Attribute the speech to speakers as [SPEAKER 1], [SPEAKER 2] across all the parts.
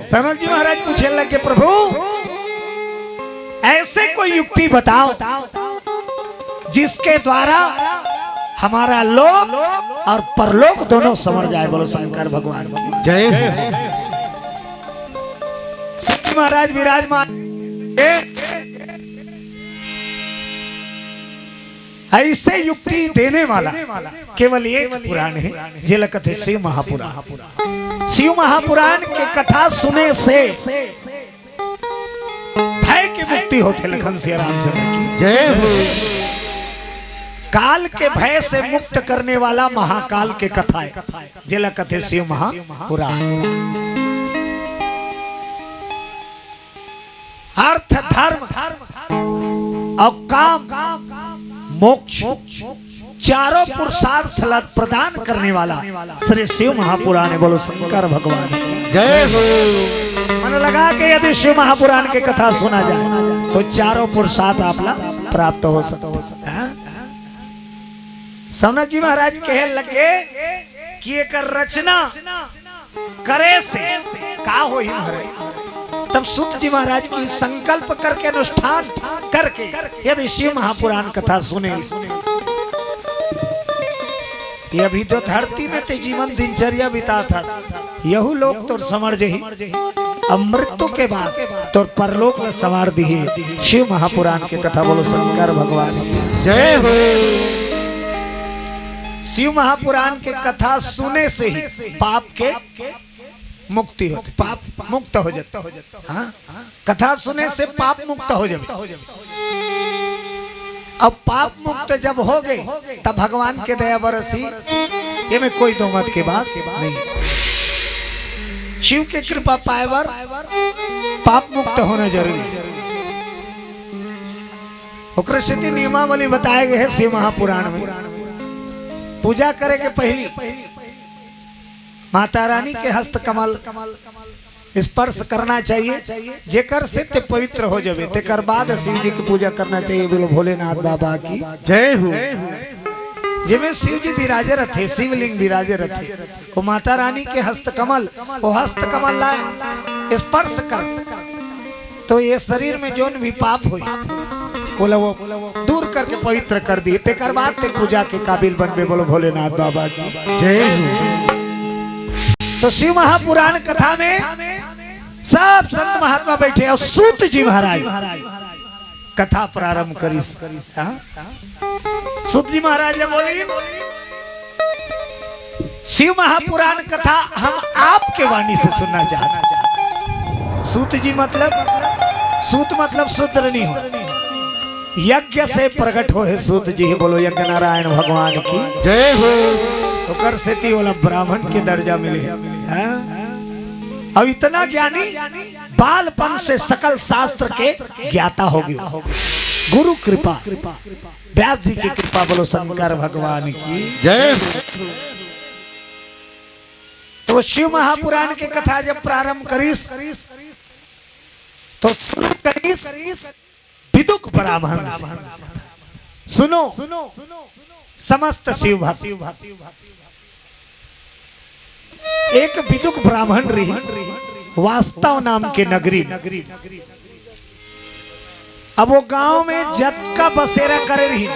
[SPEAKER 1] सनक जी महाराज पूछने लगे, प्रभु ऐसे कोई युक्ति बताओ जिसके द्वारा हमारा लोक और परलोक दोनों समझ जाए। बोलो शंकर भगवान
[SPEAKER 2] जय।
[SPEAKER 1] महाराज विराजमान ऐसे युक्ति देने वाला केवल एक पुराण है, जेलकथ शिव महापुराण। शिव महापुराण के कथा सुने से भय की मुक्ति होते। लखन सिया रामचंद्र की
[SPEAKER 2] जय हो।
[SPEAKER 1] काल के भय से मुक्त करने वाला महाकाल के कथा है, जेलकथ शिव महापुराण। अर्थ धर्म और काम मोक्ष चारों पुरुषार्थ प्रदान करने वाला श्री शिव महापुराण है। बोलो शंकर भगवान
[SPEAKER 2] जय हो।
[SPEAKER 1] मन लगा के यदि शिव महापुराण की कथा सुना जाए तो चारों पुरुषार्थ आपला प्राप्त हो सकता है। सनक जी महाराज कहे लगे कि एक रचना करे से का हो ही महाराज। तब सूत जी महाराज की संकल्प करके अनुष्ठान करके यदि शिव महापुराण कथा सुने, ये अभी तो धरती में ते जीवन दिनचर्या बिता था, यहू लोग तो समझ ही मृत्यु के बाद तो परलोक में संवार दी है शिव महापुराण की कथा। बोलो शंकर भगवान
[SPEAKER 2] जय हो।
[SPEAKER 1] शिव महापुराण के कथा सुने से ही पाप के मुक्ति होती, पाप मुक्त हो जाता। हाँ? कथा सुने से पाप मुक्त हो जाए। अब पाप मुक्त जब हो गए तब भगवान के दया बरसी, ये में कोई दो मत की बात नहीं। शिव के कृपा पाएवर पाप मुक्त होना जरूरी है। कृष्ण नियमावली बताए गए हैं शिव महापुराण में। पूजा करे के पहली माता रानी के हस्त कमल स्पर्श करना चाहिए, जेकर से ते पवित्र हो जावे। तेकर बाद शिव जी की पूजा करना चाहिए। बोलो भोलेनाथ बाबा की
[SPEAKER 2] जय हो।
[SPEAKER 1] जिसमें शिव जी विराजे रथे, शिवलिंग विराजे रथे, वो माता रानी के हस्त कमल, वो हस्त कमल लाए स्पर्श कर तो ये शरीर में जो भी पाप हुई बोलो वो दूर करके पवित्र कर दिए। तेकर बाद ते पूजा के काबिल बनबे। बोलो भोलेनाथ बाबा की
[SPEAKER 2] जय हो।
[SPEAKER 1] तो शिव महापुराण कथा में सब संत महात्मा बैठे और सूत जी महाराज कथा प्रारंभ करी। सूत जी महाराज ने बोली, शिव महापुराण कथा हम आपके वाणी से सुनना चाहते हैं। सूत जी मतलब सूत मतलब शूद्र नहीं हो, यज्ञ से प्रकट हो है सूत जी। बोलो यज्ञ नारायण भगवान की
[SPEAKER 2] जय हो।
[SPEAKER 1] तो कर से ब्राह्मण के दर्जा मिले। अब इतना ज्ञानी बालपन से सकल शास्त्र के ज्ञाता हो गया। गुरु कृपा, व्यास जी की कृपा। बोलो शंकर भगवान की
[SPEAKER 2] जय।
[SPEAKER 1] तो शिव महापुराण की कथा जब प्रारंभ करीस तो शुरू करीस विदुक ब्राह्मण से। सुनो समस्त शिव भक्त। एक विदुक ब्राह्मण रही वास्तव नाम के नगरी। अब वो गांव में जत का बसेरा करे रही,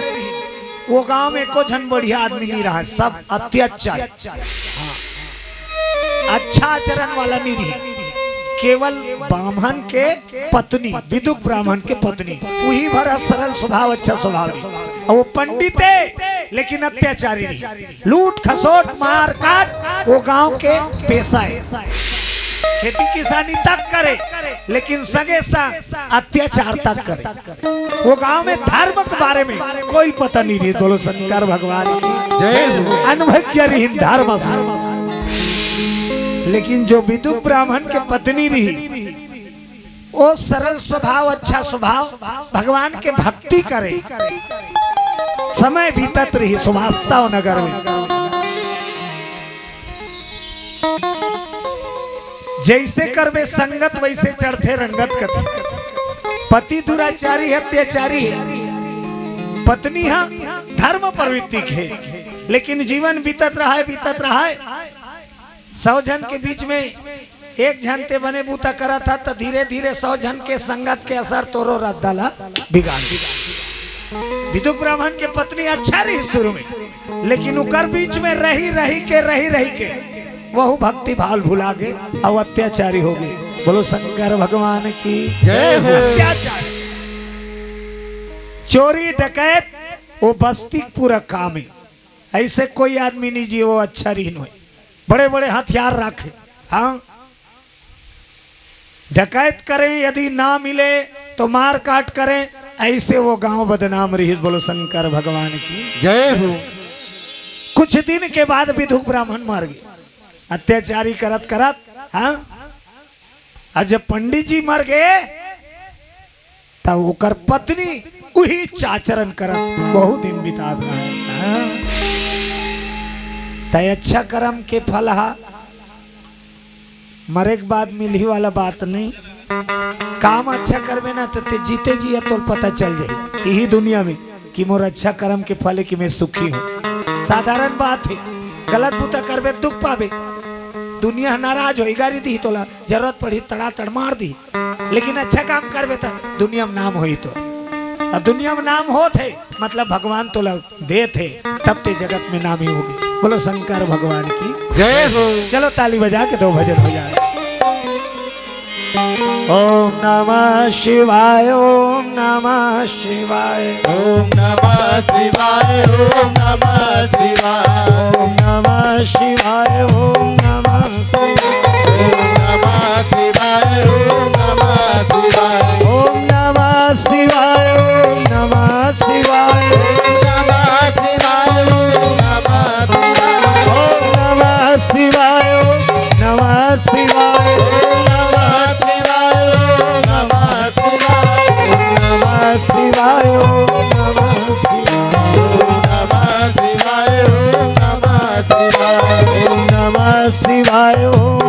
[SPEAKER 1] वो गांव में को जन बढ़िया आदमी नहीं रहा, सब अत्याचार। हाँ। अच्छा आचरण वाला नहीं रही। केवल ब्राह्मण के पत्नी, विदुक ब्राह्मण के पत्नी, वही भरा सरल स्वभाव, अच्छा स्वभाव रही। और वो पंडित है लेकिन अत्याचारी नहीं। लूट खसोट मार काट वो गांव के पेशा है। खेती किसानी तक करे लेकिन सगे संग अत्याचार तक करे। वो गांव में धर्म के बारे में कोई पता नहीं रही। बोलो शंकर भगवान की अनभिज्ञ धर्म से। लेकिन जो विदुक ब्राह्मण के पत्नी रही वो सरल स्वभाव, अच्छा स्वभाव, भगवान के भक्ति करे, समय बीतत रही सुभाषताओ नगर में। जैसे करबे संगत वैसे चढ़ते रंगत कथी। पति दुराचारी है, अत्याचारी है, पत्नी है धर्म प्रवृत्ति है, लेकिन जीवन बीतत रहा है 100 जन के बीच में एक झंटे बने बूता करा था तो धीरे धीरे 100 जन के संगत के असर तोरो रख डाला बिगाड़। विदुर ब्राह्मण के पत्नी अच्छा रही शुरू में, लेकिन उकर बीच में रही रही के वह भक्ति भाव भुला गए और अत्याचारी हो गए। बोलो शंकर भगवान की
[SPEAKER 2] जय हो।
[SPEAKER 1] अत्याचार, चोरी डकैत वो बस्ती पूरा काम है। ऐसे कोई आदमी नहीं जी वो अच्छा रीन हो, बड़े बड़े हथियार रखे, हाँ डकैत करें, यदि ना मिले तो मार काट करें, ऐसे वो गांव बदनाम रही। बोलो शंकर भगवान की
[SPEAKER 2] जय हो।
[SPEAKER 1] कुछ दिन के बाद विदुर ब्राह्मण मर गए अत्याचारी करत करत, हाँ। और जब पंडित जी मर गए तब ओकर पत्नी वही चाचरण करत बहुत दिन बिता रहा है, हाँ? तय अच्छा कर्म के फल हा मरे के बाद मिली वाला बात नहीं। काम अच्छा करबे ना तो जीते जी तो पता चल जाए यही दुनिया में कि मोर अच्छा कर्म के फल है कि मैं सुखी हूँ। साधारण बात है, गलत बुता करबे दुख पावे, दुनिया नाराज हो गाड़ी दी तोला, जरूरत पड़ी तड़ा तड़ मार दी, लेकिन अच्छा काम करबे तो दुनिया में नाम होई तो, और दुनिया में नाम हो थे मतलब भगवान तोला दे थे तब ते जगत में नाम ही होगी। बोलो शंकर भगवान की
[SPEAKER 2] जय हो।
[SPEAKER 1] चलो ताली बजा के 2 भजन हो जाए। ओम नमः शिवाय, ओम नमः शिवाय,
[SPEAKER 2] ओम नमः शिवाय, ओम नमः शिवाय,
[SPEAKER 1] ओम नमः शिवाय, ओम नमः शिवाय,
[SPEAKER 2] ओम नमः शिवाय, ओम नमः शिवाय,
[SPEAKER 1] ओम नमः शिवाय, ओम नमः शिवाय,
[SPEAKER 2] ओम नमः शिवाय,
[SPEAKER 1] ओम नमः शिवाय, ओम नमः शिवाय,
[SPEAKER 2] ओम नमः शिवाय,
[SPEAKER 1] ओम नमः शिवाय, ओम नमः शिवाय, ओम नमः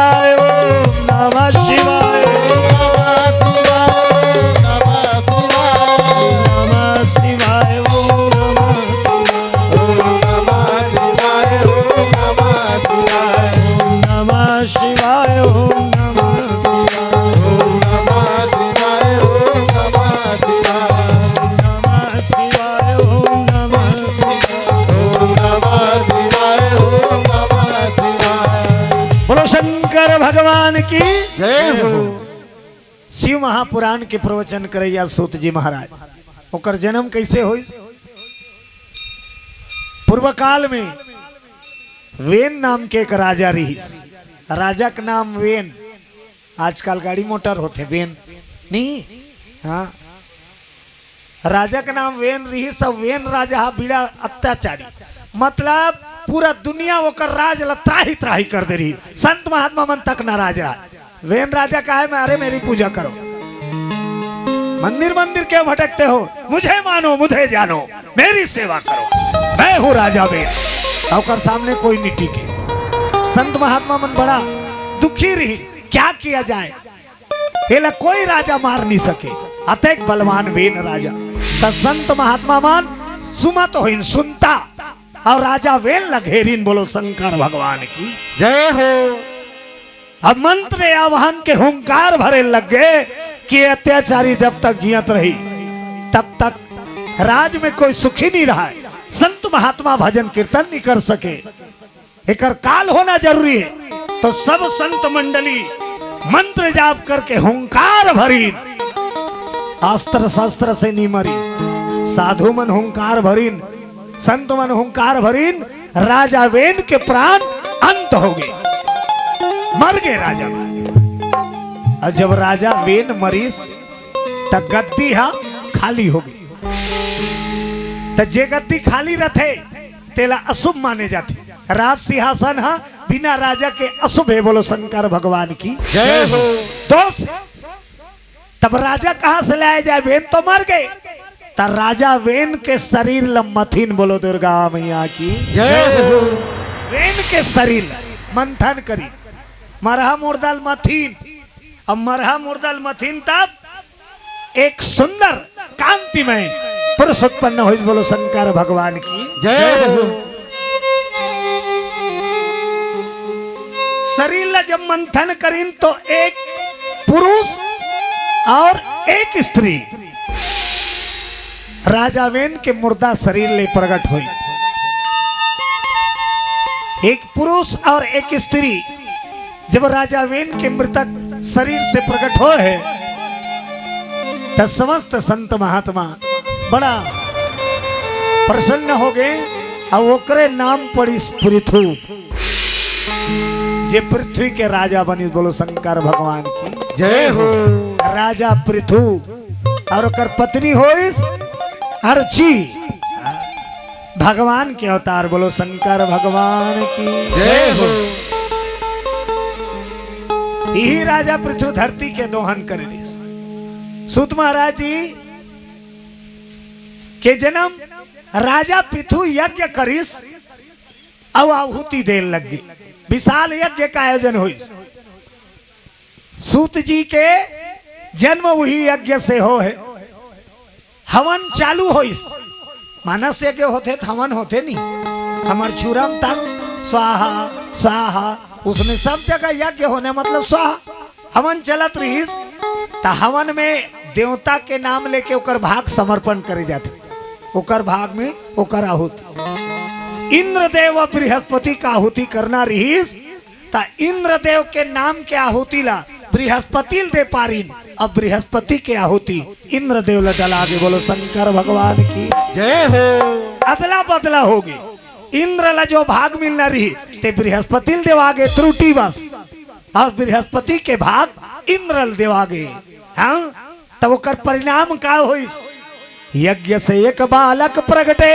[SPEAKER 1] शिवाय, ओम नमः शिवाय, ओम नमः शिवाय, नमः शिवाय, ओम नमः शिवाय, ओम नमः शिवाय, ओम बोलो शंकर भगवान की
[SPEAKER 2] जय हो।
[SPEAKER 1] शिव महापुराण के प्रवचन करैया सूत जी महाराज, ओकर जन्म कैसे हुई? पूर्व काल में वेन नाम के एक राजा रही, राजा का नाम वेन। आजकल गाड़ी मोटर होते वेन नहीं, हाँ राजा का नाम वेन रही। सब वेन राजा बीड़ा अत्याचारी, मतलब पूरा दुनिया ओकर राज ला त्राही त्राही कर दे रही। संत महात्मा मन तक नाराज रहा। वेन राजा का है मैं, अरे मेरी पूजा करो, मंदिर मंदिर क्यों भटकते हो, मुझे मानो मुझे जानो, मेरी सेवा करो, मैं हूँ राजा वेन। और सामने कोई नहीं टिके। संत महात्मा मन बड़ा दुखी रही, क्या किया जाए, हेला कोई राजा मार नहीं सके, अतैक बलवान वेन राजा। तो संत महात्मा मान सुमत होइन सुनता और राजा वेन लगेरिन। बोलो शंकर भगवान की
[SPEAKER 2] जय हो।
[SPEAKER 1] अब मंत्र आह्वान के हुंकार भरे लग गए कि अत्याचारी जब तक जियत रही तब तक राज में कोई सुखी नहीं रहा है। संत महात्मा भजन कीर्तन नहीं कर सके, एकर काल होना जरूरी है। तो सब संत मंडली मंत्र जाप करके हुंकार भरी, अस्त्र शस्त्र से नहीं मरी, साधु मन हुंकार भरीन, संत मन हुंकार भरीन, राजा वेन के प्राण अंत हो गए, मर गए राजा। और जब राजा वेन मरीस तब गद्दी हा खाली हो गई। तो जे गद्दी खाली रथे तेला अशुभ माने जाते, राज सिंहासन हा बिना राजा के अशुभ है। बोलो शंकर भगवान की
[SPEAKER 2] जय हो।
[SPEAKER 1] दोस्त तब राजा कहां से लाया जाए, वेन तो मर गए। तब राजा वेन के शरीर लमथिन, बोलो दुर्गा मैया की
[SPEAKER 2] जय हो।
[SPEAKER 1] वेन के शरीर मंथन करी, मरहा मुर्दाल मथीन अब मरहा मुर्दल मथिन तब एक सुंदर कांतिमय पुरुष उत्पन्न हो। बोलो शंकर भगवान की
[SPEAKER 2] जय हो।
[SPEAKER 1] शरीर ला जब मंथन करीन तो एक पुरुष और एक स्त्री राजा वेन के मुर्दा शरीर ले प्रकट हुई। एक पुरुष और एक स्त्री जब राजा वेन के मृतक शरीर से प्रकट हो है तब समस्त संत महात्मा बड़ा प्रसन्न हो गए और ओकरे नाम पड़ी पृथु जे पृथ्वी के राजा बनी। बोलो शंकर भगवान की
[SPEAKER 2] जय हो।
[SPEAKER 1] राजा पृथु और ओकर पत्नी होइस अर्ची भगवान के अवतार। बोलो शंकर भगवान की
[SPEAKER 2] जय हो।
[SPEAKER 1] यही राजा पृथु धरती के दोहन करे। सूत महाराज जी के जन्म राजा पृथु यज्ञ करिस अब आहुति देन लग गई। विशाल यज्ञ का आयोजन हुई। सूत जी के जन्म वही यज्ञ से हो है। हवन चालू होइस। मानस यज्ञ होते हवन होते नहीं। हमार चूरम तक स्वाहा स्वाहा उसमें सब जगह यज्ञ होने मतलब स्वाहा हवन चलत रही। तो हवन में देवता के नाम लेके ओकर भाग समर्पण करे जाते। ओकर भाग में ओकर आहुति इंद्रदेव और बृहस्पति का आहुति करना रही। ता इंद्रदेव के नाम के आहुति ला बृहस्पति दे पारीन। अब बृहस्पति के आहुति इंद्रदेव ला डला के। बोलो शंकर भगवान की
[SPEAKER 2] जय हो।
[SPEAKER 1] अदला बदला होगी। इंद्र ला जो भाग मिलना रही ते बृहस्पति देव आगे त्रुटि बस और बृहस्पति के भाग इंद्र देव आगे। हाँ तब ओकर परिणाम का होइस। यज्ञ से एक बालक प्रगटे।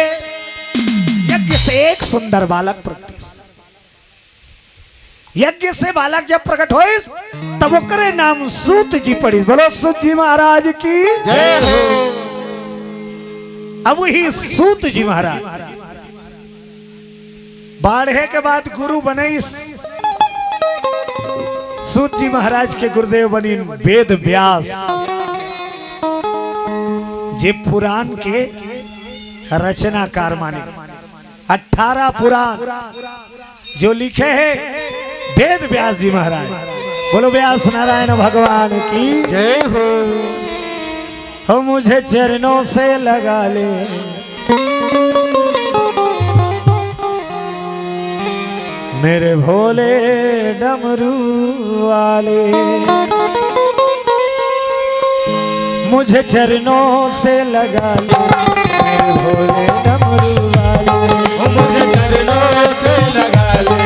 [SPEAKER 1] यज्ञ से एक सुंदर बालक प्रगटे। यज्ञ से बालक जब प्रकट होइस तब ओकरे नाम सूत जी पड़ी। बोलो सूत जी महाराज की
[SPEAKER 2] जय हो।
[SPEAKER 1] अब वही सूत जी महाराज बाढ़े के बाद गुरु बने। सूत जी महाराज के गुरुदेव बनी वेद व्यास जे पुराण के रचनाकार माने। 18 पुराण जो लिखे हैं वेद व्यास जी महाराज। बोलो व्यास नारायण भगवान की
[SPEAKER 2] जय हो।
[SPEAKER 1] हो मुझे चरणों से लगा ले मेरे भोले डमरू वाले। मुझे चरणों से लगा ले मेरे भोले डमरू वाले।
[SPEAKER 2] मुझे चरणों से लगा ले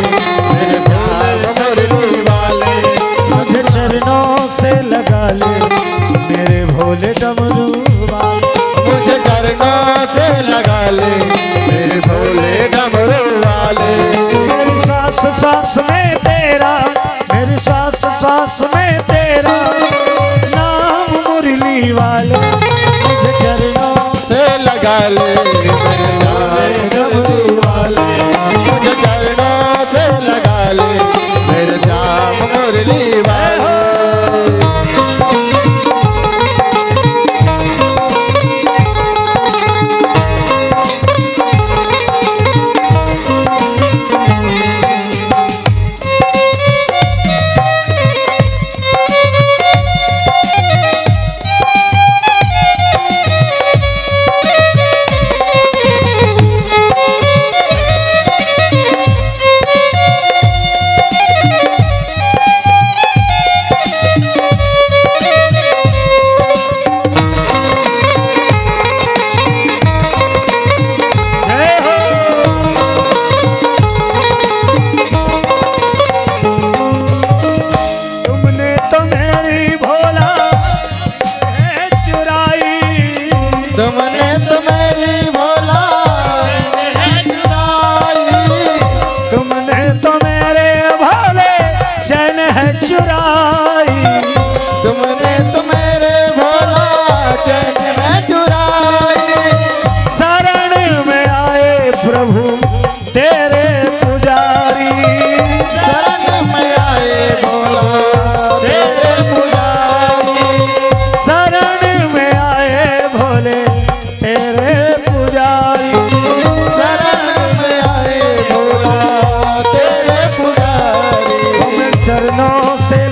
[SPEAKER 2] मेरे भोले डमरू वाले।
[SPEAKER 1] मुझे चरणों से लगा ले मेरे भोले डमरू वाले।
[SPEAKER 2] मुझे चरणों से लगा ले मेरे भोले डमरू वाले।
[SPEAKER 1] मेरी सांस सांस में तेरा मेरी सांस सांस में तेरा नाम मुरली वाले। मुझे चरणों
[SPEAKER 2] से लगा ले मेरे भोले डमरू वाले। मुझे चरणों से लगा ले मेरे जाम मुरली वाले।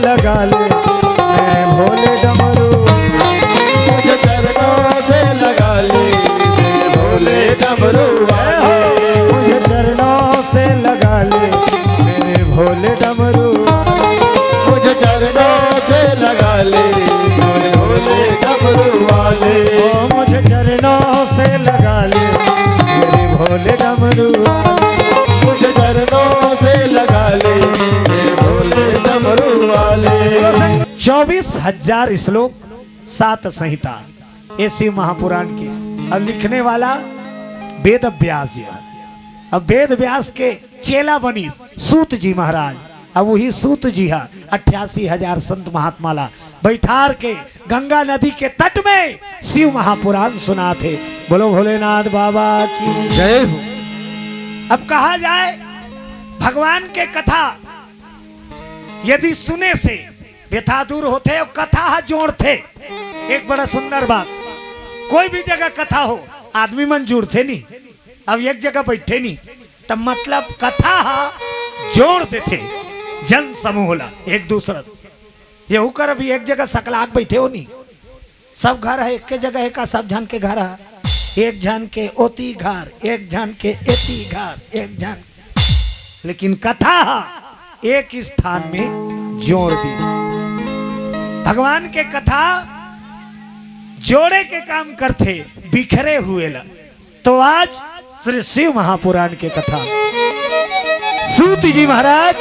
[SPEAKER 2] लगा ले मेरे भोले डमरू मुझे चरणों से लगा ले मेरे भोले डमरू वाले मुझे चरणों से लगा ले मेरे भोले डमरू मुझे चरणों से लगा ले मेरे भोले डमरू वाले मुझे चरणों से लगा ले मेरे भोले डमरू मुझे चरणों से लगा ले मेरे भोले डमरू वाले
[SPEAKER 1] 24,000 श्लोक 7 संहिता ये शिव महापुराण के। अब लिखने वाला वेद व्यास जी वाला। अब वेद व्यास के चेला बनी सूत जी महाराज। अब वही सूत जी है 88,000 संत महात्माला बैठार के गंगा नदी के तट में शिव महापुराण सुना थे। बोलो भोलेनाथ बाबा की
[SPEAKER 2] जय हो।
[SPEAKER 1] अब कहा जाए भगवान के कथा यदि सुने से व्यथा दूर होते और कथा जोड़ते। एक बड़ा सुंदर बात, कोई भी जगह कथा हो आदमी मंजूर थे नहीं। अब एक जगह बैठे नहीं तब मतलब कथा जोड़ देते जन समूह ला एक दूसरा। ये होकर अभी एक जगह सकलाक बैठे हो नहीं, सब घर है एक के जगह है का सब जन के घर है। एक जन के ओती घर, एक जन के एती घर, एक जन, लेकिन कथा एक स्थान में जोड़ दी। भगवान के कथा जोड़े के काम करते बिखरे हुए ला। तो आज श्री शिव महापुराण के कथा सूत जी महाराज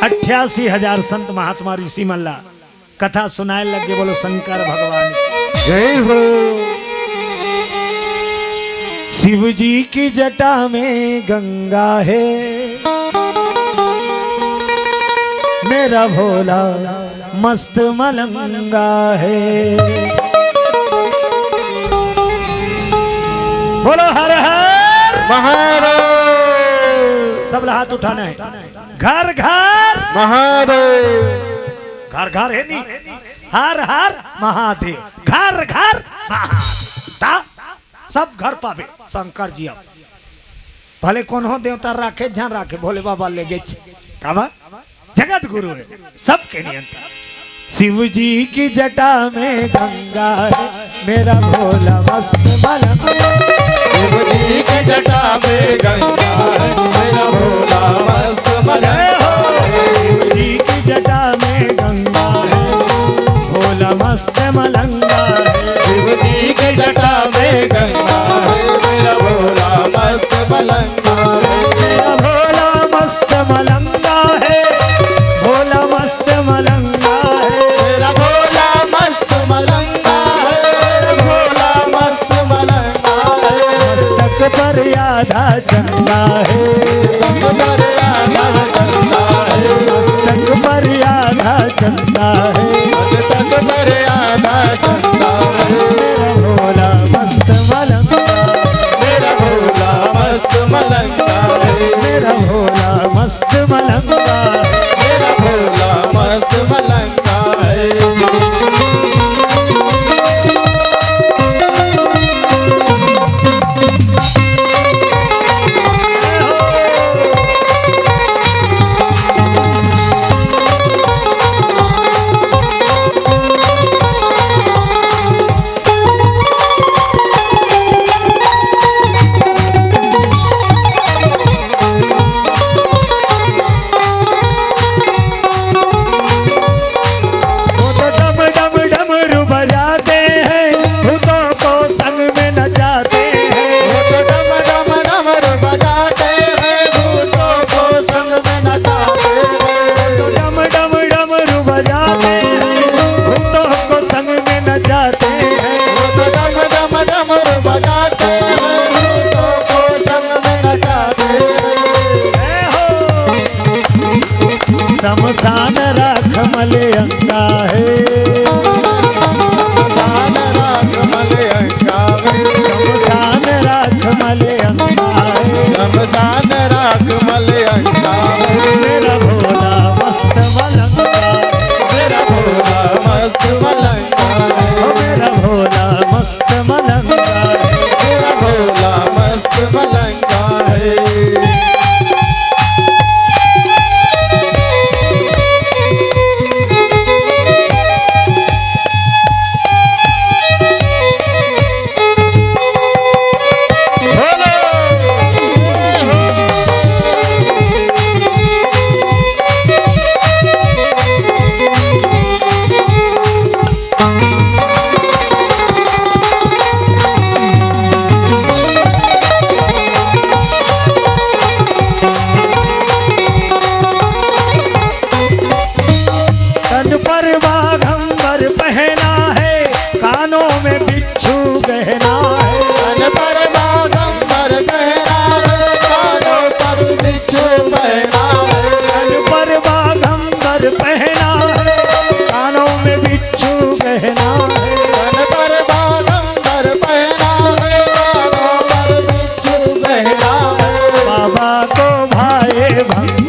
[SPEAKER 1] 88,000 संत महात्मा ऋषि मल्ला कथा सुनाए लगे। बोलो शंकर भगवान
[SPEAKER 2] जय हो।
[SPEAKER 1] शिव जी की जटा में गंगा है मेरा भोला मस्त मलंगा है। बोलो हर हर
[SPEAKER 2] महादेव।
[SPEAKER 1] सब हाथ उठाना है। घर घर
[SPEAKER 2] महादेव।
[SPEAKER 1] घर घर है नहीं, हर हर महादेव। घर घर महादेव सब घर पावे शंकर जी। अब भले कौन हो देवता राखे ध्यान राखे भोले बाबा ले गए जगत गुरु है सबके नियंत्रण। शिव जी की जटा में गंगा है मेरा भोला मस्त मलंगा।
[SPEAKER 2] शिव जी की जटा में गंगा है मेरा भोला मस्त मलंगा।
[SPEAKER 1] शिव जी की जटा में गंगा है भोला मस्त मलंगा।
[SPEAKER 2] शिव जी की जटा में गंगा है मेरा भोला मस्त मलंगा।
[SPEAKER 1] मेरा भोला मस्त मलंगा है भोला मस्त मलंगा है।
[SPEAKER 2] मेरा भोला मस्त मलंगा है भोला मस्त मलंगा है।
[SPEAKER 1] मस्तक पर आधा चंदा है
[SPEAKER 2] मस्तक पर आधा चंदा है
[SPEAKER 1] मस्तक पर आधा चंदा है।
[SPEAKER 2] मस्तक पर आधा चंदा है।
[SPEAKER 1] मेरा भोला मस्त मलंगा
[SPEAKER 2] मेरा भोला मस्त मलंगा है।
[SPEAKER 1] मेरा भोला मस्त मलंगा
[SPEAKER 2] मेरा भोला मस्त मलंगा है।
[SPEAKER 1] शमशान राख मले अंगा है
[SPEAKER 2] शमशान राख मले अंगा है।
[SPEAKER 1] शमशान राख मले अंगा है।
[SPEAKER 2] शमशान राख मले अंगा है।
[SPEAKER 1] मेरा भोला मस्त मलंगा
[SPEAKER 2] मेरा भोला मस्त मलंगा है।
[SPEAKER 1] मेरा भोला मस्त मलंगा
[SPEAKER 2] मेरा भोला मस्त मलंगा है।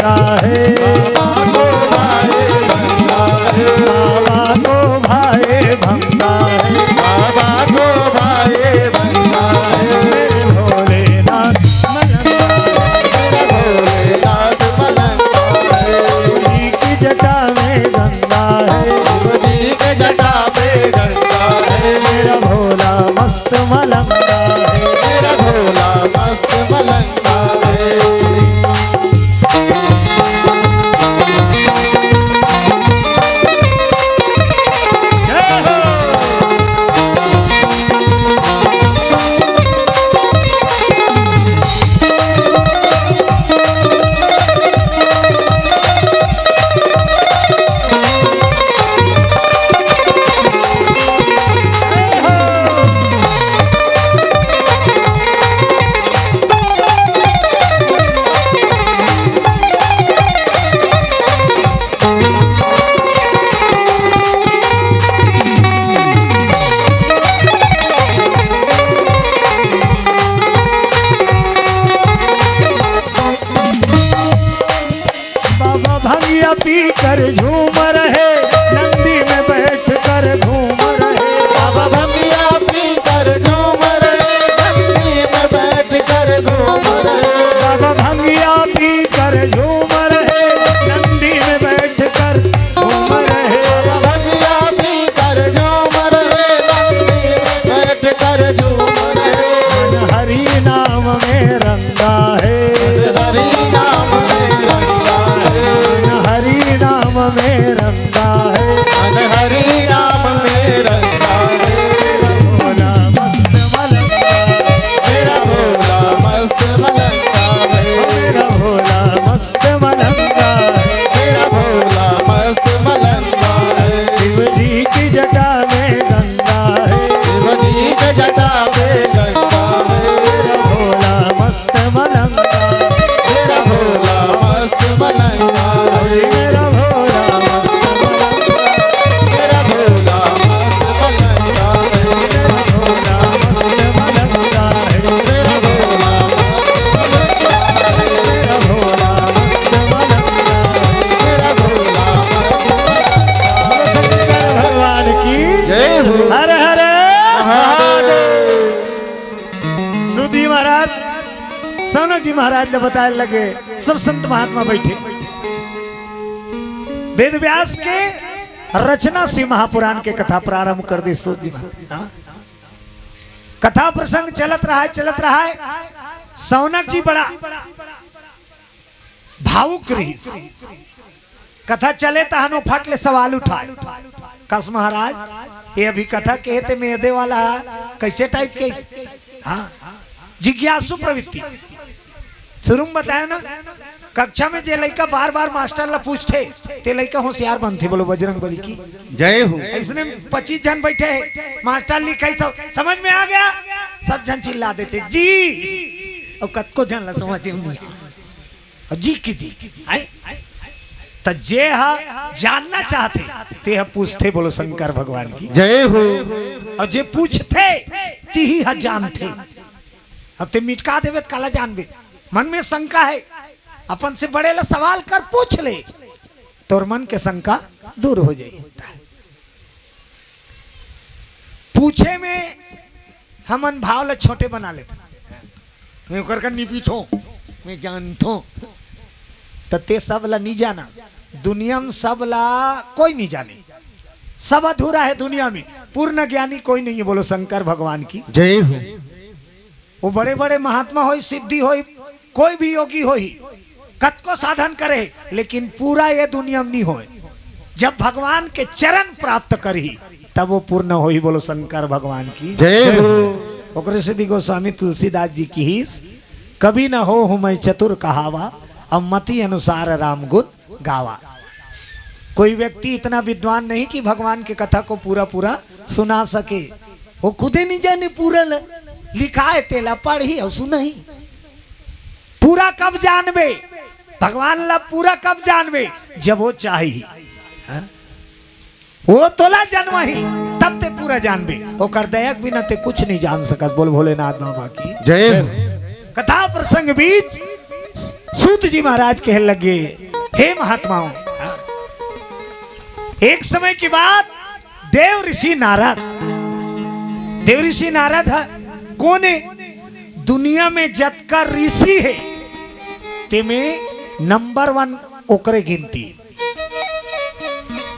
[SPEAKER 1] गंगा है,
[SPEAKER 2] बाबा को भाए गंगा है,
[SPEAKER 1] बाबा को भाए भंगा है,
[SPEAKER 2] बाबा को भाए गंगा है,
[SPEAKER 1] मेरे भोलेनाथ मलंगा
[SPEAKER 2] मेरा भोलेनाथ मलंगा है,
[SPEAKER 1] जी की जटा में गंगा है,
[SPEAKER 2] शिव जी के जटा पे गंगा है,
[SPEAKER 1] मेरा भोला मस्त मलंगा है।
[SPEAKER 2] मेरा भोला मस्त मलंगा है।
[SPEAKER 1] जय हो। बाबा भंगिया पी कर झूम रहे, नंदी में बैठ कर घूम रहे,
[SPEAKER 2] बाबा भंगिया पी कर झूम रहे, नंदी में बैठ कर घूम रहे,
[SPEAKER 1] बाबा भंगिया पी कर झूम रहे, नंदी में बैठ कर घूम रहे,
[SPEAKER 2] बाबा भंगिया पी कर झूम रहे, नंदी में बैठ कर झूम रहे,
[SPEAKER 1] मन हरि नाम में रंगा है,
[SPEAKER 2] हरि नाम में रंगा है,
[SPEAKER 1] मन हरि नाम में रंगा है,
[SPEAKER 2] मन हरि नाम में रंगा है,
[SPEAKER 1] भोला मस्त मलंगा,
[SPEAKER 2] मेरा भोला मस्त मलंगा है,
[SPEAKER 1] मेरा भोला मस्त मलंगा है,
[SPEAKER 2] मेरा भोला मस्त मलंगा है,
[SPEAKER 1] शिव जी की जटा में गंगा है,
[SPEAKER 2] शिव जी के जटा पे गंगा है,
[SPEAKER 1] मेरा भोला मस्त मलंगा,
[SPEAKER 2] मेरा भोला मस्त मलंगा है,
[SPEAKER 1] मेरा भोला मस्त मलंगा,
[SPEAKER 2] मेरा भोला मस्त मलंगा है,
[SPEAKER 1] मेरा भोला मस्त मलंगा है,
[SPEAKER 2] मेरा भोला
[SPEAKER 1] मेरा भोला मस्त मलंगा है।
[SPEAKER 2] मेरा भोला
[SPEAKER 1] शंकर भगवान की
[SPEAKER 2] जय हो।
[SPEAKER 1] हर हर
[SPEAKER 2] महादेव।
[SPEAKER 1] सुधी महाराज सौनक जी महाराज ने बताए लगे, सब संत महात्मा बैठे, वेद व्यास के रचना से महापुराण के कथा प्रारंभ कर दी। सूत जी महाराज, हाँ? कथा प्रसंग चलत रहा है। सौनक जी बड़ा भावुक रही, कथा चले तहनो फट ले सवाल उठाए, कस महाराज ये अभी कथा कहते में दे वाला कैसे टाइप के, हाँ जिज्ञासु प्रवृत्ति शुरू में बताया ना, कक्षा में जे लड़का बार बार मास्टर ला पूछते ते लड़का होशियार बनते। बोलो बजरंग बली की
[SPEAKER 2] जय हो।
[SPEAKER 1] इसने 25 जन बैठे हैं, मास्टर लिखाई सब समझ में आ गया, सब जन चिल्ला देते जी, और कतको जन ला समझ में नहीं आ, जी की दी आई तो जे हा जानना चाहते ते हा पूछते। बोलो शंकर भगवान की
[SPEAKER 2] जय हो।
[SPEAKER 1] और जे पूछते ती ही हा जानते, अब ते मिटका देवे काला जानबे। मन में शंका है, अपन से बड़े ला सवाल कर पूछ ले तो मन के शंका दूर हो जाए। पूछे में हमन भाव ला छोटे बना लेते, मैं कर नहीं पूछो मैं जानतो, तो ते सब ला नहीं जाना, दुनिया में सब ला कोई नहीं जाने, सब अधूरा है दुनिया में, पूर्ण ज्ञानी कोई नहीं है। बोलो शंकर भगवान की
[SPEAKER 2] जय हो।
[SPEAKER 1] वो बड़े बड़े महात्मा हो, सिद्धि हो, कोई भी योगी हो, कत को साधन करे, लेकिन पूरा ये दुनिया में नहीं हो। जब भगवान के चरण प्राप्त करी तब वो पूर्ण हो ही। बोलो शंकर भगवान की
[SPEAKER 2] जय हो।
[SPEAKER 1] ओकरे सिद्धि गोस्वामी तुलसीदास जी की ही, कभी न हो हूं मैं चतुर कहावा, अब मति अनुसार राम गुण गावा। कोई व्यक्ति इतना विद्वान नहीं कि भगवान के कथा को पूरा पूरा सुना सके, वो खुदे नहीं जाने पूरा लिखा है तेला पढ़ी और सुनही, पूरा कब जानबे भगवान ला, पूरा कब जानबे जब वो चाहिए, वो तोला जन्मही तब ते पूरा जानबे, वो कर दयक बिना ते कुछ नहीं जान सकत। बोल भोलेनाथ बाबा की
[SPEAKER 2] जय हो।
[SPEAKER 1] कथा प्रसंग बीच सूत जी महाराज कह लगे, हे महात्माओं, एक समय की बात, देव ऋषि नारद है कौन है? दुनिया में जतका ऋषि है ते में नंबर 1 ओकरे गिनती।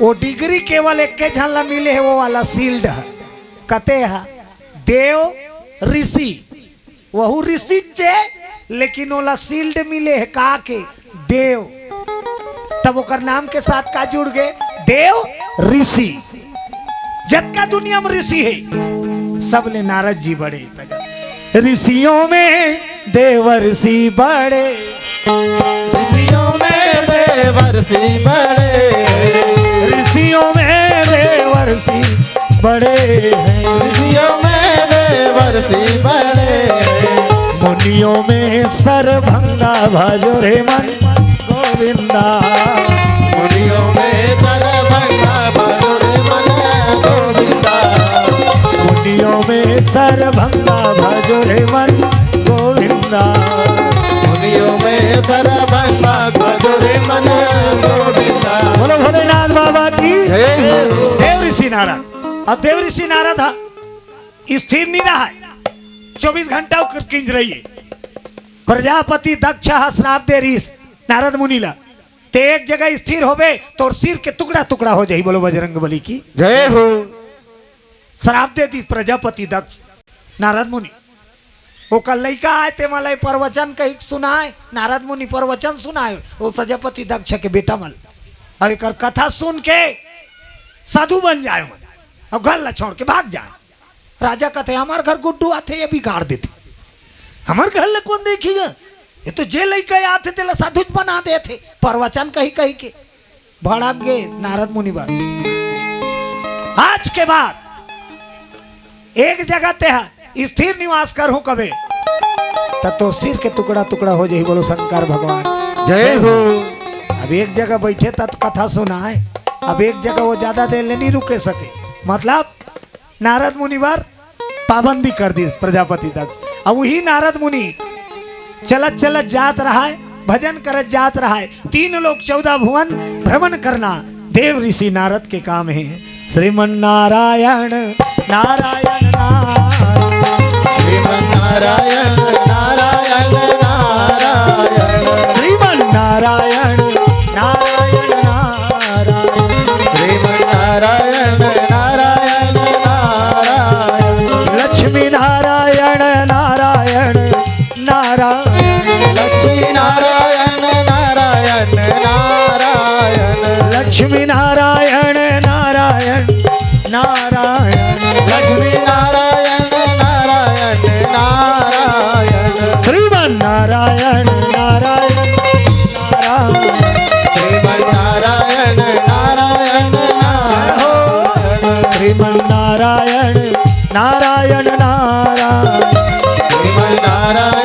[SPEAKER 1] वो डिग्री केवल एक के झन ला मिले है, वो वाला सील्ड है, कते है देव ऋषि, वहु ऋषि चे, लेकिन ओला सील्ड मिले है का के देव, तब ओकर नाम के साथ का जुड़ गए देव ऋषि। जतका दुनिया में ऋषि है सबले नारद जी बड़े, ऋषियों में देवर्षि बड़े,
[SPEAKER 2] ऋषियों में देवर्षि बड़े,
[SPEAKER 1] ऋषियों में देवर्षि बड़े हैं,
[SPEAKER 2] ऋषियों में देवर्षि बड़े,
[SPEAKER 1] मुनियों में सरभंगा भजो रे मन गोविंदा,
[SPEAKER 2] मुनियों में सरभंगा भजो रे मन गोविंदा,
[SPEAKER 1] मुनियों में सरभंगा भजो रे मन गोविंदा,
[SPEAKER 2] मुनियों में सरभंगा भजो रे मन गोविंदा।
[SPEAKER 1] बोलो भोलेनाथ बाबा की
[SPEAKER 2] जय हो।
[SPEAKER 1] देव ऋषि नारद, अब देव ऋषि नारद स्थिर नहीं रहा है, 24 घंटा किंज रही है। प्रजापति दक्ष श्राप दे ऋषि नारद मुनि ला, ते एक जगह स्थिर होवे तो सिर के टुकड़ा टुकड़ा हो जाई। बोलो बजरंग बली की
[SPEAKER 2] जय हो।
[SPEAKER 1] श्राप दे दी प्रजापति दक्ष नारद मुनि। वो कल लड़का आए ते मलाई प्रवचन कही सुनाए, नारद मुनि प्रवचन सुनाए, वो प्रजापति दक्ष के बेटा मल, और एक कथा सुन के साधु बन जाए और घर ला छोड़ के भाग जाए। राजा कहते हमारे घर गुड्डू आते ये बिगाड़ देते, हमारे घर ले कौन देखेगा, ये तो जे लड़का आते थे साधु बना देते, प्रवचन कही कही के भड़क गए नारद मुनि बात। आज के बाद एक जगह ते स्थिर निवास करूं कबे तो सिर के टुकड़ा टुकड़ा हो जाए। बोलो शंकर भगवान
[SPEAKER 2] जय हो।
[SPEAKER 1] अब एक जगह बैठे तब कथा सुनाए, अब एक जगह वो ज्यादा देर ले नहीं रुके सके, मतलब नारद मुनि बार पाबंदी कर दी प्रजापति तक। अब वही नारद मुनि चलत चलत जात रहा है, भजन करत जात रहा है, 3 लोग 14 भुवन भ्रमण करना देव ऋषि नारद के काम है। श्रीमन नारायण नारायण नारायण,
[SPEAKER 2] श्रीमन नारायण नारायण नारायण,
[SPEAKER 1] श्रीमन नारायण नारायण नारायण,
[SPEAKER 2] श्रीमन नारायण नारायण नारायण,
[SPEAKER 1] लक्ष्मी नारायण नारायण नारायण,
[SPEAKER 2] लक्ष्मी नारायण नारायण नारायण,
[SPEAKER 1] लक्ष्मी नारायण नारायण नारायण,
[SPEAKER 2] लक्ष्मी नारायण नारायण नारायण,
[SPEAKER 1] श्रीमन नारायण नारायण नारायण,
[SPEAKER 2] श्रीमन नारायण नारायण नारायण,
[SPEAKER 1] श्रीमन नारायण नारायण नारायण,
[SPEAKER 2] श्रीमन नारायण नारायण नारायण,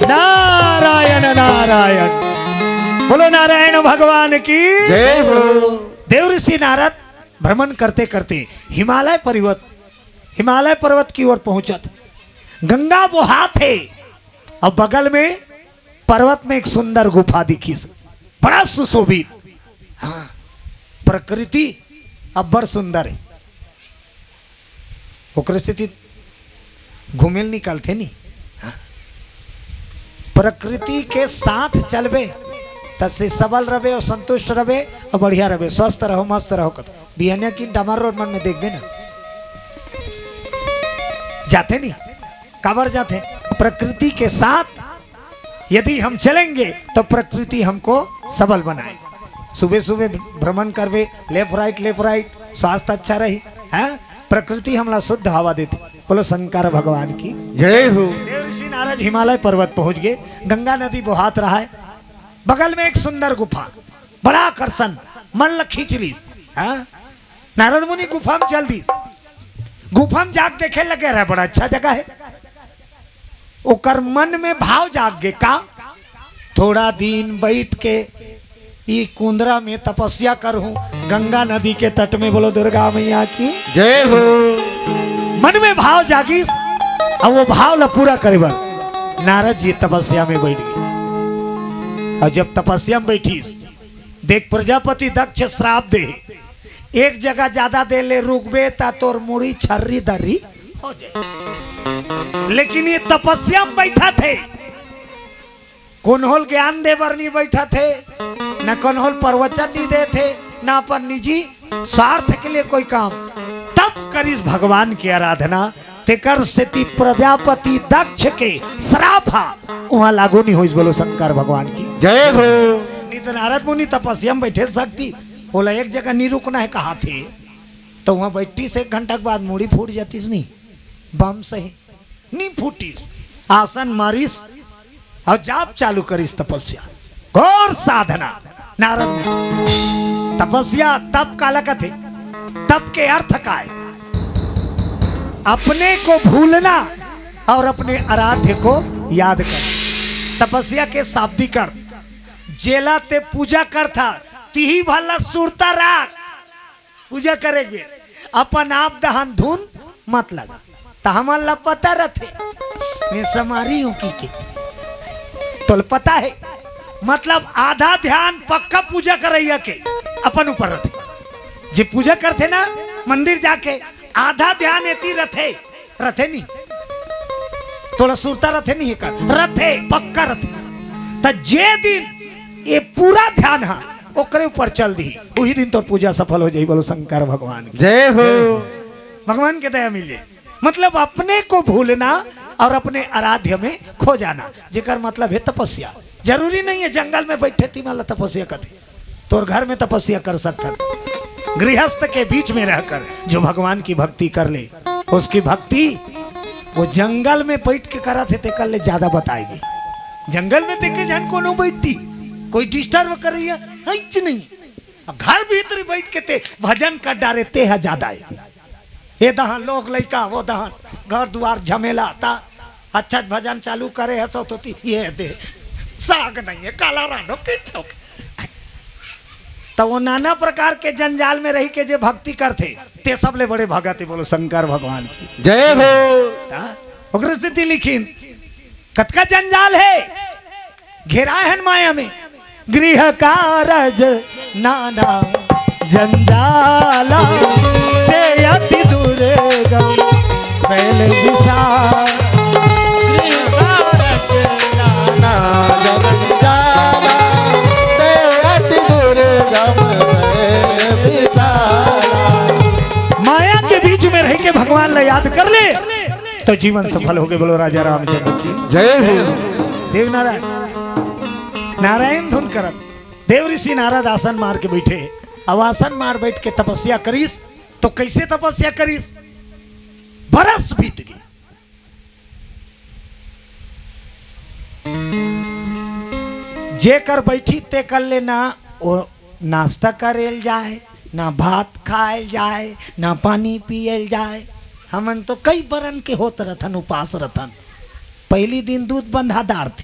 [SPEAKER 1] नारायण नारायण। बोलो नारायण भगवान की
[SPEAKER 2] जय हो।
[SPEAKER 1] देव ऋषि नारद भ्रमण करते करते हिमालय पर्वत की ओर पहुंचत। गंगा वो हाथ है और बगल में पर्वत में एक सुंदर गुफा दिखी, बड़ा सुशोभित। हाँ, प्रकृति अब बड़ सुंदर है। ओकर स्थिति घूमेल निकलते नहीं। हाँ, प्रकृति के साथ चलबे तसे सबल रहे और संतुष्ट रहे और बढ़िया रहे, स्वस्थ रहो मस्त रहो। बिहानिया की डमर रोड मन में देखबे ना, जाते नहीं काबर जाते, प्रकृति के साथ यदि हम चलेंगे तो प्रकृति हमको सबल बनाए। सुबह सुबह भ्रमण करबे, लेफ्ट राइट, स्वास्थ्य अच्छा रही है। प्रकृति हमला शुद्ध हवा देती। बोलो शंकर भगवान की
[SPEAKER 2] जय हो।
[SPEAKER 1] देव ऋषि नारद हिमालय पर्वत पहुंच गए। गंगा नदी बहात रहा है, बगल में एक सुंदर गुफा, बड़ा आकर्षण, मन ल खींच ली। नारद मुनि गुफा में चल दी, गुफा में जाग देखे लगे रहे, बड़ा अच्छा जगह है। ओकर मन में भाव जाग गए का थोड़ा दिन बैठ के ये कुंदरा में तपस्या करूं गंगा नदी के तट में। बोलो दुर्गा मैया की
[SPEAKER 2] जय हो।
[SPEAKER 1] मन में भाव जागी, अब वो भाव ला पूरा करे बर नारद जी तपस्या में बैठ गए। और जब तपस्या में बैठी, देख प्रजापति दक्ष श्राप दे, एक जगह ज्यादा दे ले रुकबे ता तोर मुड़ी छर्री दर्री हो जाए। लेकिन ये तपस्या में बैठा थे, कौनहोल ज्ञान देवर नहीं बैठा थे, न कौनहोल प्रवचन नहीं दे थे, न अपन निजी स्वार्थ के लिए कोई काम। तब करिस भगवान की आराधना, तेकर सेती प्रजापति दक्ष के श्रापा वहां लागू नहीं हो। बोलो शंकर भगवान की
[SPEAKER 2] जय हो।
[SPEAKER 1] नहीं तो नारद मुनि तपस्या में बैठे सकती, बोला एक जगह नहीं रुकना है, कहा थे तो वहां बैठी से 1 घंटा के बाद मुड़ी फूट जाती नहीं, बम से ही नहीं फूटी, आसन मारिस और जाप चालू करिस तपस्या, घोर साधना। नारद मुनि तपस्या तप काला का थे, तप के अर्थ का है अपने को भूलना और अपने आराध्य को याद कर। तपस्या के शाब्दिक अर्थ, जेला ते पूजा करता तिही भला सुरता राख, पूजा करेंगे अपन आप दहन धुन मत लगा, तो हमारा पता रहते मैं समारी हूं की तो पता है, मतलब आधा ध्यान पक्का पूजा करैया के अपन ऊपर रहते। जे पूजा करते ना मंदिर जाके आधा ध्यान एती रथे नहीं, थोड़ा सुरता रथे नहीं कर रथे पक्का रथे। तो जे दिन ये पूरा ध्यान है ओकरे ऊपर चल दी, वही दिन तो पूजा सफल हो जाए। बोलो शंकर भगवान की
[SPEAKER 2] जय हो।
[SPEAKER 1] भगवान के दया मिले, मतलब अपने को भूलना और अपने आराध्य में खो जाना, जेकर मतलब है तपस्या। जरूरी नहीं है जंगल में बैठे थी माला तपस्या करते, तो घर में तपस्या कर सकता। गृहस्थ के बीच में रहकर जो भगवान की भक्ति कर ले, उसकी भक्ति वो जंगल में बैठ के करा थे ते कर ले ज्यादा बताएगी। जंगल में देखे जान कोनो बैठी कोई डिस्टर्ब कर रही है नहीं, घर भीतर बैठ के ते भजन कर डारे ते है ज्यादा है। ये दहन लोग लड़का वो दहन घर द्वार झमेला था, अच्छा भजन चालू करे है सो तो ये दे साग नहीं है काला रानो के, तो वो नाना प्रकार के जंजाल में रही के जे भक्ति करते ते सबले बड़े भगत। बोलो शंकर भगवान की
[SPEAKER 2] जय हो।
[SPEAKER 1] ओकरे स्थिति लिखिन कतका जंजाल है, घेरा है माया में, गृह कारज नाना जंजाला ते अति दुर्गम पहले विशाल। माया के बीच में रह के भगवान ने याद कर ले तो जीवन सफल हो गए। बोलो राजा रामचंद्र की
[SPEAKER 2] जय हो।
[SPEAKER 1] देव नारायण नारायण धुन करत देव ऋषि नारद आसन मार के बैठे। अब आसन मार बैठ के तपस्या करीस तो कैसे तपस्या करीस, बरस बीत गई। जे कर बैठी ते कर ले ना वो नाश्ता करेल जाए, ना भात खाएल जाए, ना पानी पियल जाए। हमन तो कई बरन के होत रहथन उपास रहथन। पहली दिन दूध बंधा दार थे,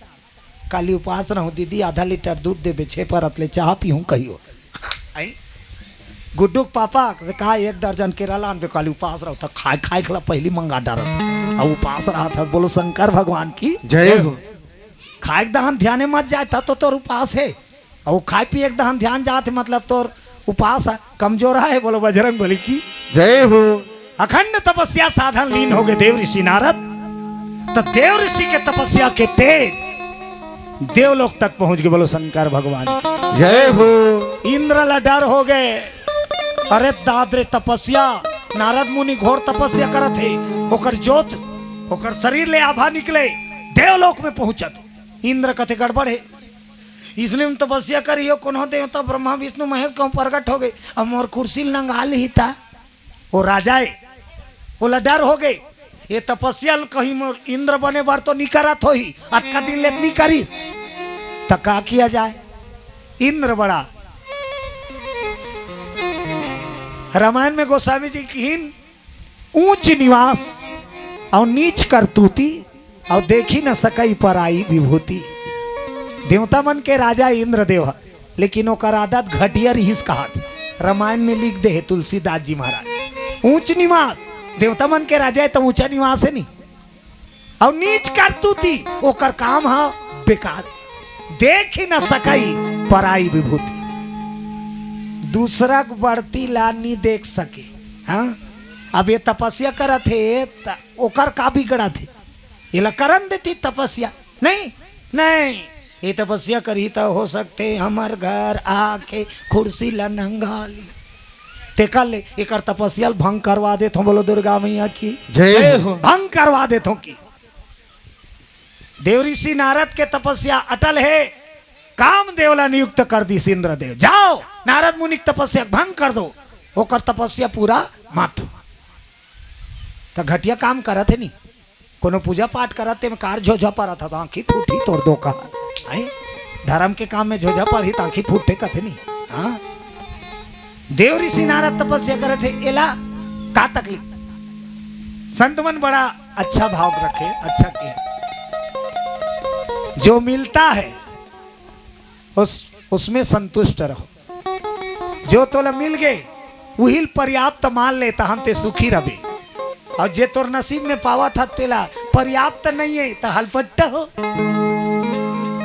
[SPEAKER 1] काली उपास रहूं दीदी आधा लीटर दूध दे बेचे पर अतले चाह पीहूं कहियो। आई गुड्डू पापा कहा 1 दर्जन केरला पे काली उपास रहो तो खाए खाए खला पहली मंगा डारत और उपास रहा था। बोलो शंकर भगवान की
[SPEAKER 2] जय हो।
[SPEAKER 1] खाए दहन ध्यान मत जाए तो तोर उपास है, और खाए पिए दहन ध्यान जाते मतलब तोर उपास है कमजोर है। बोलो बजरंग बली की
[SPEAKER 2] जय हो।
[SPEAKER 1] अखंड तपस्या साधन लीन हो गए देव ऋषि नारद। तो देव ऋषि के तपस्या के तेज देवलोक तक पहुंच गए। बोलो शंकर भगवान
[SPEAKER 2] जय हो।
[SPEAKER 1] इंद्र ला डर हो गए, अरे दादरे तपस्या नारद मुनि घोर तपस्या करत थे, ओकर जोत ओकर शरीर ले आभा निकले देवलोक में पहुंचत। इंद्र कथे गड़बड़ है, इसलिए हम तपस्या करियो कोनो देवता ब्रह्मा विष्णु महेश को प्रकट हो गए, अब मोर कुर्सी नंगाल ही था। वो राजाए बोला डर हो गए, ये तपस्या कहीं मोर इंद्र बने बार तो नहीं करत हो ही अटका दिन ले नहीं करी तो का किया जाए। इंद्र बड़ा रामायण में गोस्वामी जी की ऊंच निवास और नीच करतूती और देखी न सकई पराई विभूति। देवता मन के राजा इंद्र देव, लेकिन ओकर आदत घटिया रहीस कहा रामायण में लिख दे है तुलसीदास जी महाराज। ऊंच निवास देवता मन के राजा है तो ऊंचा निवास है नहीं, और नीच कर तू थी ओकर काम हा बेकार, देख ही न सकई पराई विभूति, दूसरा बढ़ती ला नहीं देख सके। हाँ अब ये तपस्या करत है ओकर का बिगड़ा थे, ये करन देती तपस्या नहीं नहीं, ये तपस्या करी तो हो सकते हमार घर आके कुर्सी ला नंगाली ते कर ले, एक तपस्या भंग करवा देता हूँ। बोलो दुर्गा मैया की
[SPEAKER 2] जय हो।
[SPEAKER 1] भंग करवा देता हूँ की देव ऋषि नारद के तपस्या अटल है, काम देवला नियुक्त कर दी इंद्र देव, जाओ नारद मुनि तपस्या भंग कर दो, ओकर तपस्या पूरा मात। तो घटिया काम करत है नहीं, कोनो पूजा पाठ करते में कार झोझा पर था तो आंखी फूटी तोड़ दो कहा, धर्म के काम में झोझा पर ही तो आंखी फूटे कथे नहीं। हाँ देव ऋषि नारद तपस्या करे थे, एला का तकलीफ। संत मन बड़ा अच्छा भाव रखे, अच्छा किया, जो मिलता है उसमें संतुष्ट रहो, जो तोला मिल गए वही पर्याप्त मान लेता, हम ते सुखी रहे। और जे तोर नसीब में पावा था तेला पर्याप्त नहीं है तो हलफट्टा हो,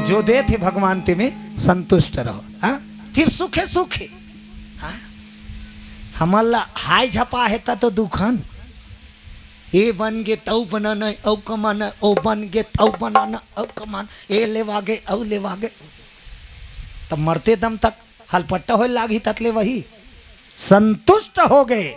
[SPEAKER 1] जो दे थे भगवान ते में संतुष्ट रहो। हाँ फिर सुखे सुखे। हाँ हमारा हाय झपा है तो दुखान, ए बन गे तौ बनाना औ कमाना, ओ बन गे तौ बनाना औ कमान, ए लेवागे औ लेवागे, तब मरते दम तक हलपट्टा हो लागी तकले वही संतुष्ट हो गए